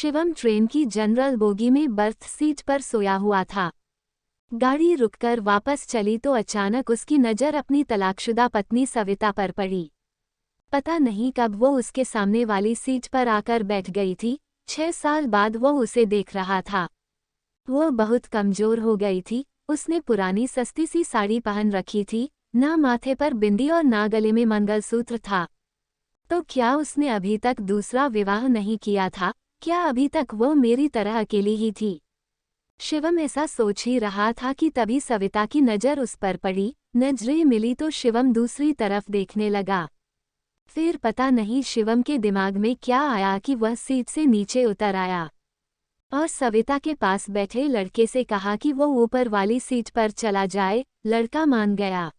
Shivam train की general bogie में birth seat पर सोया हुआ था। गाड़ी रुककर वापस चली तो अचानक उसकी नज़र अपनी तलाकशुदा पत्नी सविता पर पड़ी। पता नहीं कब वो उसके सामने वाली सीट पर आकर बैठ गई थी। 6 साल बाद वो उसे देख रहा था। वो बहुत कमजोर हो गई थी। उसने पुरानी सस्ती सी साड़ी पहन रखी थी, ना माथे पर बिंदी और ना गले में मंगलसूत्र था। तो क्या उसने अभी तक दूसरा विवाह नहीं किया था? क्या अभी तक वो मेरी तरह अकेली ही थी? शिवम ऐसा सोच ही रहा था कि तभी सविता की नज़र उस पर पड़ी। नजरें मिली तो शिवम दूसरी तरफ देखने लगा। फिर पता नहीं शिवम के दिमाग में क्या आया कि वह सीट से नीचे उतर आया और सविता के पास बैठे लड़के से कहा कि वो ऊपर वाली सीट पर चला जाए। लड़का मान गया।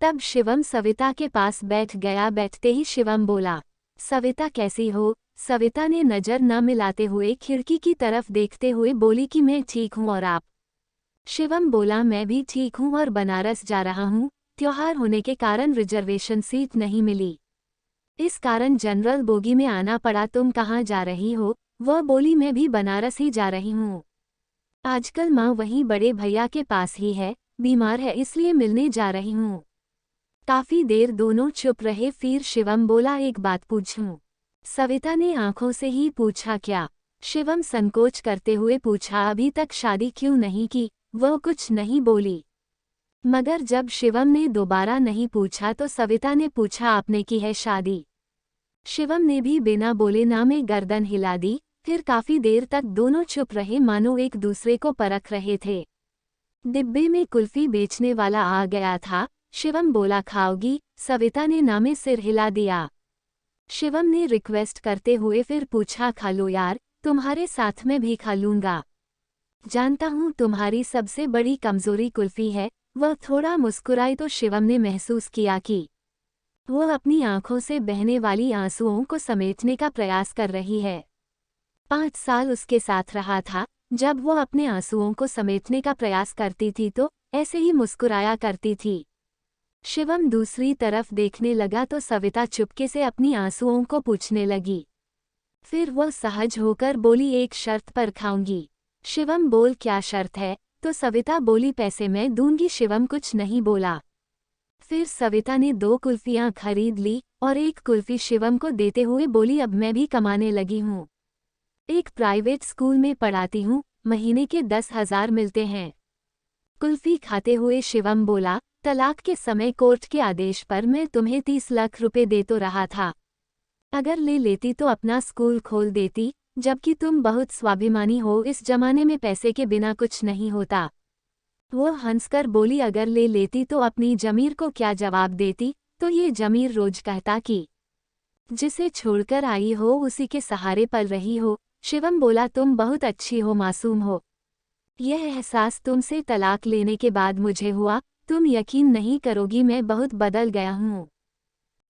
तब शिवम सविता के पास बैठ गया। बैठते ही शिवम बोला, सविता कैसी हो? सविता ने नज़र न मिलाते हुए खिड़की की तरफ देखते हुए बोली कि मैं ठीक हूँ और आप? शिवम बोला, मैं भी ठीक हूँ और बनारस जा रहा हूँ। त्योहार होने के कारण रिजर्वेशन सीट नहीं मिली, इस कारण जनरल बोगी में आना पड़ा। तुम कहाँ जा रही हो? वह बोली, मैं भी बनारस ही जा रही हूँ। आजकल माँ वहीं बड़े भैया के पास ही है, बीमार है इसलिए मिलने जा रही हूँ। काफी देर दोनों चुप रहे। फिर शिवम बोला, एक बात पूछूं? सविता ने आंखों से ही पूछा, क्या? शिवम संकोच करते हुए पूछा, अभी तक शादी क्यों नहीं की? वह कुछ नहीं बोली। मगर जब शिवम ने दोबारा नहीं पूछा तो सविता ने पूछा, आपने की है शादी? शिवम ने भी बिना बोले ना में गर्दन हिला दी। फिर काफी देर तक दोनों चुप रहे, मानो एक दूसरे को परख रहे थे। डिब्बे में कुल्फी बेचने वाला आ गया था। शिवम बोला, खाओगी? सविता ने ना में सिर हिला दिया। शिवम ने रिक्वेस्ट करते हुए फिर पूछा, खा लो यार, तुम्हारे साथ में भी खा लूंगा। जानता हूँ तुम्हारी सबसे बड़ी कमजोरी कुल्फी है। वह थोड़ा मुस्कुराई तो शिवम ने महसूस किया कि वह अपनी आंखों से बहने वाली आंसुओं को समेटने का प्रयास कर रही है। 5 साल उसके साथ रहा था। जब वो अपने आंसुओं को समेटने का प्रयास करती थी तो ऐसे ही मुस्कुराया करती थी। शिवम दूसरी तरफ देखने लगा तो सविता चुपके से अपनी आंसुओं को पूछने लगी। फिर वह सहज होकर बोली, एक शर्त पर खाऊंगी। शिवम बोल, क्या शर्त है? तो सविता बोली, पैसे मैं दूंगी। शिवम कुछ नहीं बोला। फिर सविता ने 2 कुल्फियां खरीद ली और एक कुल्फी शिवम को देते हुए बोली, अब मैं भी कमाने लगी हूँ। एक प्राइवेट स्कूल में पढ़ाती हूँ, महीने के 10,000 मिलते हैं। कुल्फी खाते हुए शिवम बोला, तलाक के समय कोर्ट के आदेश पर मैं तुम्हें 30 लाख रुपए दे तो रहा था। अगर ले लेती तो अपना स्कूल खोल देती, जबकि तुम बहुत स्वाभिमानी हो। इस जमाने में पैसे के बिना कुछ नहीं होता। वो हंसकर बोली, अगर ले लेती तो अपनी जमीर को क्या जवाब देती? तो ये जमीर रोज कहता कि जिसे छोड़कर आई हो उसी के सहारे पल रही हो। शिवम बोला, तुम बहुत अच्छी हो, मासूम हो। यह एहसास तुमसे तलाक लेने के बाद मुझे हुआ। तुम यकीन नहीं करोगी, मैं बहुत बदल गया हूँ।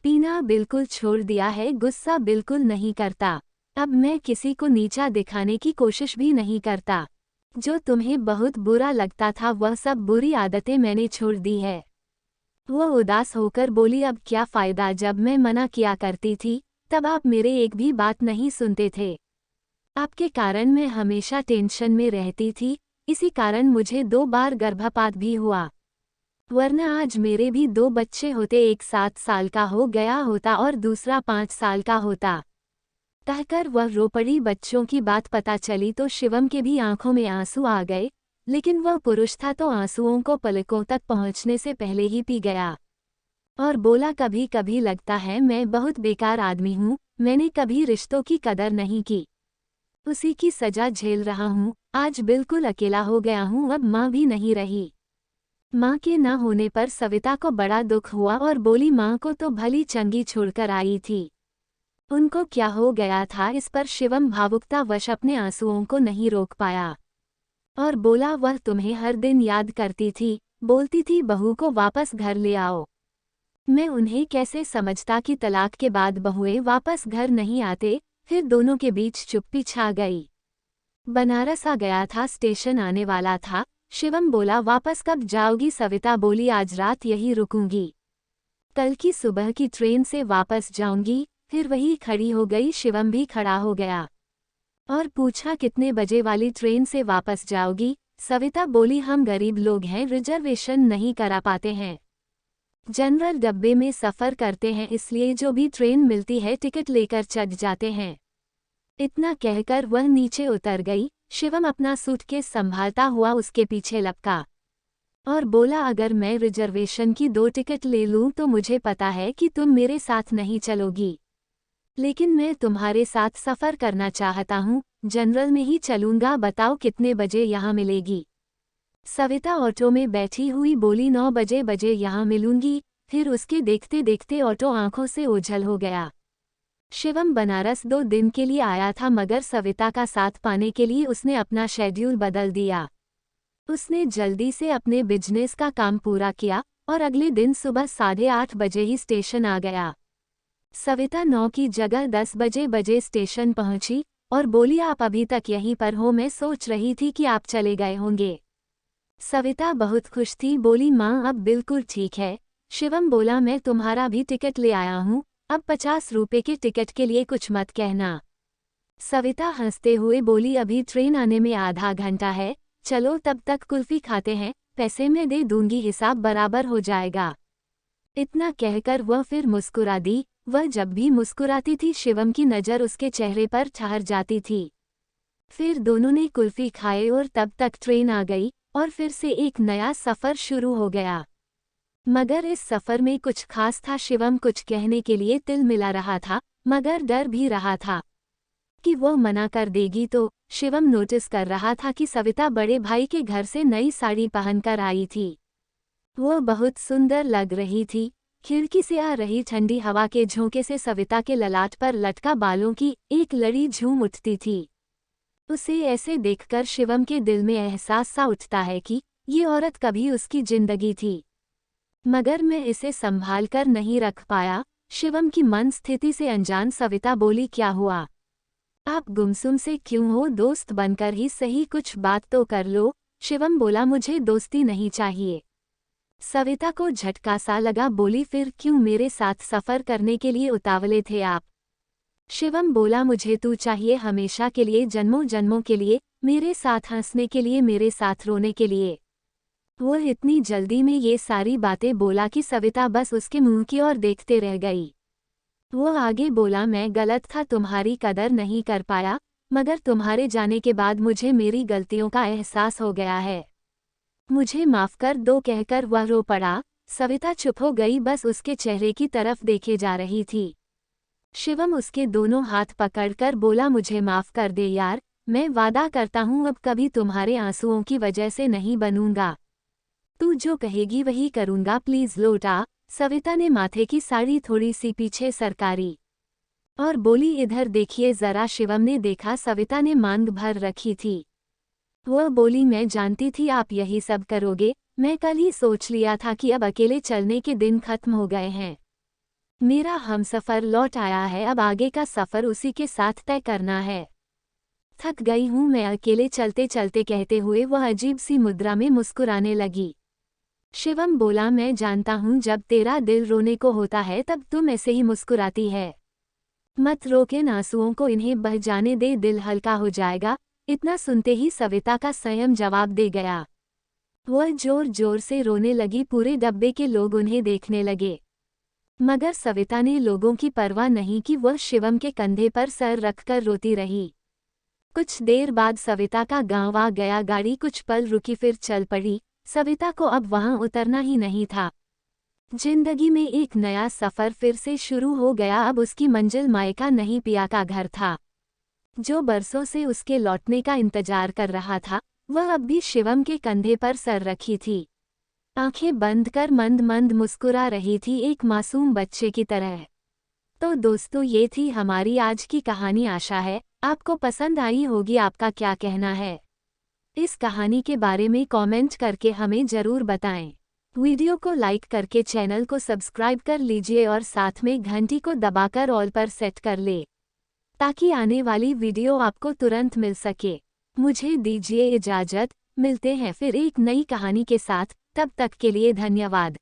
पीना बिल्कुल छोड़ दिया है, गुस्सा बिल्कुल नहीं करता। अब मैं किसी को नीचा दिखाने की कोशिश भी नहीं करता। जो तुम्हें बहुत बुरा लगता था वह सब बुरी आदतें मैंने छोड़ दी है। वो उदास होकर बोली, अब क्या फ़ायदा? जब मैं मना किया करती थी तब आप मेरे एक भी बात नहीं सुनते थे। आपके कारण मैं हमेशा टेंशन में रहती थी। इसी कारण मुझे 2 बार गर्भपात भी हुआ, वरना आज मेरे भी 2 बच्चे होते। एक 7 साल का हो गया होता और दूसरा 5 साल का होता। कहकर वह रो पड़ी। बच्चों की बात पता चली तो शिवम के भी आंखों में आंसू आ गए, लेकिन वह पुरुष था तो आंसुओं को पलकों तक पहुंचने से पहले ही पी गया और बोला, कभी कभी लगता है मैं बहुत बेकार आदमी हूँ। मैंने कभी रिश्तों की कदर नहीं की, उसी की सजा झेल रहा हूँ। आज बिल्कुल अकेला हो गया हूँ, अब माँ भी नहीं रही। माँ के न होने पर सविता को बड़ा दुख हुआ और बोली, माँ को तो भली चंगी छोड़कर आई थी, उनको क्या हो गया था? इस पर शिवम भावुकतावश अपने आंसुओं को नहीं रोक पाया और बोला, वह तुम्हें हर दिन याद करती थी, बोलती थी बहू को वापस घर ले आओ। मैं उन्हें कैसे समझता कि तलाक के बाद बहुएं वापस घर नहीं आते। फिर दोनों के बीच चुप्पी छा गई। बनारस आ गया था, स्टेशन आने वाला था। शिवम बोला, वापस कब जाओगी? सविता बोली, आज रात यही रुकूंगी, कल की सुबह की ट्रेन से वापस जाऊंगी। फिर वही खड़ी हो गई। शिवम भी खड़ा हो गया और पूछा कितने बजे वाली ट्रेन से वापस जाओगी। सविता बोली हम गरीब लोग हैं, रिजर्वेशन नहीं करा पाते हैं, जनरल डब्बे में सफ़र करते हैं, इसलिए जो भी ट्रेन मिलती है टिकट लेकर चढ़ जाते हैं। इतना कहकर वह नीचे उतर गई। शिवम अपना सूटकेस संभालता हुआ उसके पीछे लपका और बोला अगर मैं रिजर्वेशन की 2 टिकट ले लूं तो मुझे पता है कि तुम मेरे साथ नहीं चलोगी, लेकिन मैं तुम्हारे साथ सफ़र करना चाहता हूँ, जनरल में ही चलूंगा, बताओ कितने बजे यहाँ मिलेगी। सविता ऑटो में बैठी हुई बोली 9 बजे यहाँ मिलूंगी। फिर उसके देखते देखते ऑटो आंखों से ओझल हो गया। शिवम बनारस 2 दिन के लिए आया था, मगर सविता का साथ पाने के लिए उसने अपना शेड्यूल बदल दिया। उसने जल्दी से अपने बिजनेस का काम पूरा किया और अगले दिन सुबह 8:30 बजे ही स्टेशन आ गया। सविता 9 की जगह 10 बजे स्टेशन पहुंची और बोली आप अभी तक यहीं पर हो, मैं सोच रही थी कि आप चले गए होंगे। सविता बहुत खुश थी, बोली माँ अब बिल्कुल ठीक है। शिवम बोला मैं तुम्हारा भी टिकट ले आया हूँ, अब 50 रुपये के टिकट के लिए कुछ मत कहना। सविता हंसते हुए बोली अभी ट्रेन आने में आधा घंटा है, चलो तब तक कुल्फी खाते हैं, पैसे मैं दे दूंगी, हिसाब बराबर हो जाएगा। इतना कहकर वह फिर मुस्कुरा दी। वह जब भी मुस्कुराती थी शिवम की नज़र उसके चेहरे पर ठहर जाती थी। फिर दोनों ने कुल्फी खाए और तब तक ट्रेन आ गई और फिर से एक नया सफ़र शुरू हो गया। मगर इस सफ़र में कुछ खास था। शिवम कुछ कहने के लिए तिल मिला रहा था, मगर डर भी रहा था कि वह मना कर देगी तो। शिवम नोटिस कर रहा था कि सविता बड़े भाई के घर से नई साड़ी पहनकर आई थी। वह बहुत सुंदर लग रही थी। खिड़की से आ रही ठंडी हवा के झोंके से सविता के ललाट पर लटका बालों की एक लड़ी झूम उठती थी। उसे ऐसे देखकर शिवम के दिल में एहसास सा उठता है कि ये औरत कभी उसकी जिंदगी थी, मगर मैं इसे संभाल कर नहीं रख पाया। शिवम की मन स्थिति से अनजान सविता बोली क्या हुआ, आप गुमसुम से क्यों हो, दोस्त बनकर ही सही कुछ बात तो कर लो। शिवम बोला मुझे दोस्ती नहीं चाहिए। सविता को झटका सा लगा, बोली फिर क्यों मेरे साथ सफ़र करने के लिए उतावले थे आप। शिवम बोला मुझे तू चाहिए हमेशा के लिए, जन्मों जन्मों के लिए, मेरे साथ हंसने के लिए, मेरे साथ रोने के लिए। वह इतनी जल्दी में ये सारी बातें बोला कि सविता बस उसके मुंह की ओर देखते रह गई। वह आगे बोला मैं गलत था, तुम्हारी कदर नहीं कर पाया, मगर तुम्हारे जाने के बाद मुझे मेरी गलतियों का एहसास हो गया है, मुझे माफ़ कर दो। कहकर वह रो पड़ा। सविता चुप हो गई, बस उसके चेहरे की तरफ देखे जा रही थी। शिवम उसके दोनों हाथ पकड़कर बोला मुझे माफ़ कर दे यार, मैं वादा करता हूँ अब कभी तुम्हारे आंसुओं की वजह से नहीं बनूंगा, तू जो कहेगी वही करूंगा, प्लीज़ लौटा। सविता ने माथे की साड़ी थोड़ी सी पीछे सरकारी और बोली इधर देखिए ज़रा। शिवम ने देखा सविता ने मांग भर रखी थी। वह बोली मैं जानती थी आप यही सब करोगे, मैं कल ही सोच लिया था कि अब अकेले चलने के दिन खत्म हो गए हैं, मेरा हमसफ़र लौट आया है, अब आगे का सफ़र उसी के साथ तय करना है, थक गई हूँ मैं अकेले चलते चलते, कहते हुए वह अजीब सी मुद्रा में मुस्कुराने लगी। शिवम बोला मैं जानता हूँ जब तेरा दिल रोने को होता है तब तुम ऐसे ही मुस्कुराती है, मत रोक इन आंसुओं को, इन्हें बह जाने दे, दिल हल्का हो जाएगा। इतना सुनते ही सविता का संयम जवाब दे गया। वह जोर जोर से रोने लगी। पूरे डब्बे के लोग उन्हें देखने लगे, मगर सविता ने लोगों की परवाह नहीं की। वह शिवम के कंधे पर सर रखकर रोती रही। कुछ देर बाद सविता का गांव आ गया। गाड़ी कुछ पल रुकी फिर चल पड़ी। सविता को अब वहां उतरना ही नहीं था। जिंदगी में एक नया सफ़र फिर से शुरू हो गया। अब उसकी मंजिल मायका नहीं पिया का घर था, जो बरसों से उसके लौटने का इंतजार कर रहा था। वह अब भी शिवम के कंधे पर सर रखी थी, आंखें बंद कर मंद मंद मुस्कुरा रही थी, एक मासूम बच्चे की तरह। तो दोस्तों ये थी हमारी आज की कहानी। आशा है आपको पसंद आई होगी। आपका क्या कहना है इस कहानी के बारे में कमेंट करके हमें ज़रूर बताएं। वीडियो को लाइक करके चैनल को सब्सक्राइब कर लीजिए और साथ में घंटी को दबाकर ऑल पर सेट कर ले, ताकि आने वाली वीडियो आपको तुरंत मिल सके। मुझे दीजिए इजाज़त, मिलते हैं फिर एक नई कहानी के साथ, तब तक के लिए धन्यवाद।